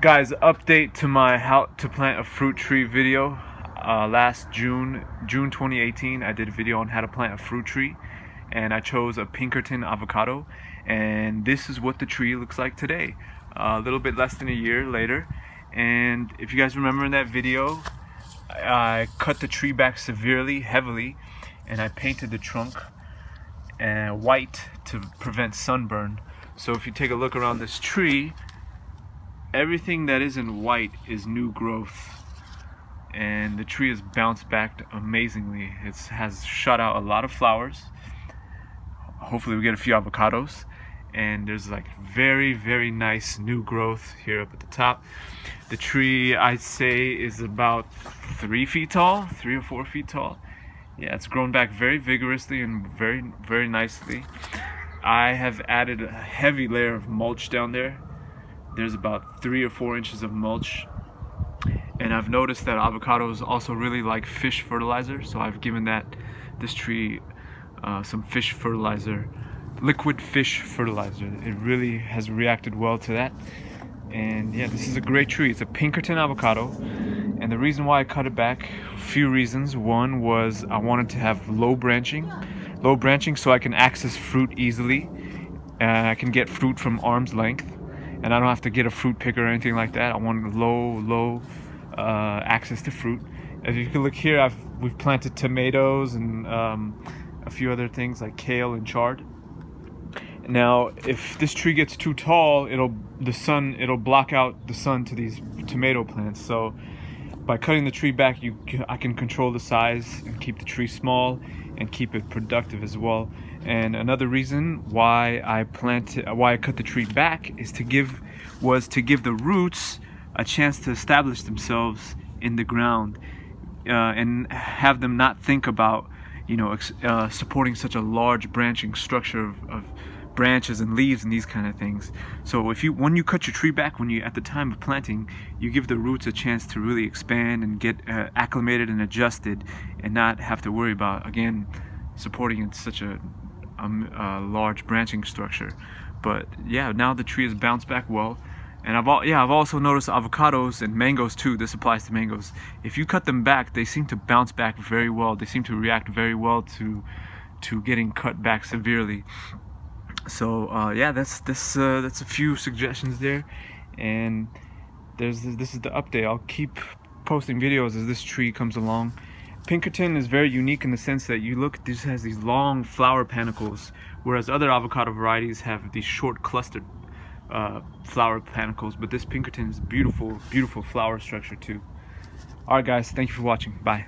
Guys, update to my how to plant a fruit tree video. Last June 2018, I did a video on how to plant a fruit tree, and I chose a Pinkerton avocado, and this is what the tree looks like today, a little bit less than a year later. And if you guys remember in that video, I cut the tree back severely, heavily, and I painted the trunk white to prevent sunburn. So if you take a look around this tree, everything that isn't white is new growth, and the tree has bounced back amazingly. It has shot out a lot of flowers. Hopefully we get a few avocados, and there's like very nice new growth here up at the top. The tree, I'd say, is about 3 feet tall, 3 or 4 feet tall. Yeah, it's grown back very vigorously and very nicely. I have added a heavy layer of mulch down there. There's about 3 or 4 inches of mulch, and I've noticed that avocados also really like fish fertilizer, so I've given this tree some fish fertilizer, liquid fish fertilizer. It really has reacted well to that, and yeah, this is a great tree. It's a Pinkerton avocado, and the reason why I cut it back, a few reasons. One was I wanted to have low branching so I can access fruit easily, and I can get fruit from arm's length, and I don't have to get a fruit picker or anything like that. I wanted low access to fruit. As you can look here, we've planted tomatoes and a few other things like kale and chard. Now, if this tree gets too tall, it'll block out the sun to these tomato plants. So by cutting the tree back, I can control the size and keep the tree small and keep it productive as well. And another reason why I cut the tree back is to give the roots a chance to establish themselves in the ground, and have them not think about supporting such a large branching structure of branches and leaves and these kind of things. So when you cut your tree back, at the time of planting, you give the roots a chance to really expand and get acclimated and adjusted, and not have to worry about, again, supporting in such a large branching structure. But yeah, now the tree has bounced back well. And I've also noticed avocados and mangoes too. This applies to mangoes. If you cut them back, they seem to bounce back very well. They seem to react very well to getting cut back severely. So yeah, that's a few suggestions there, and this is the update. I'll keep posting videos as this tree comes along. Pinkerton is very unique in the sense that this has these long flower panicles, whereas other avocado varieties have these short clustered flower panicles, but this Pinkerton is beautiful flower structure too. Alright guys, thank you for watching. Bye.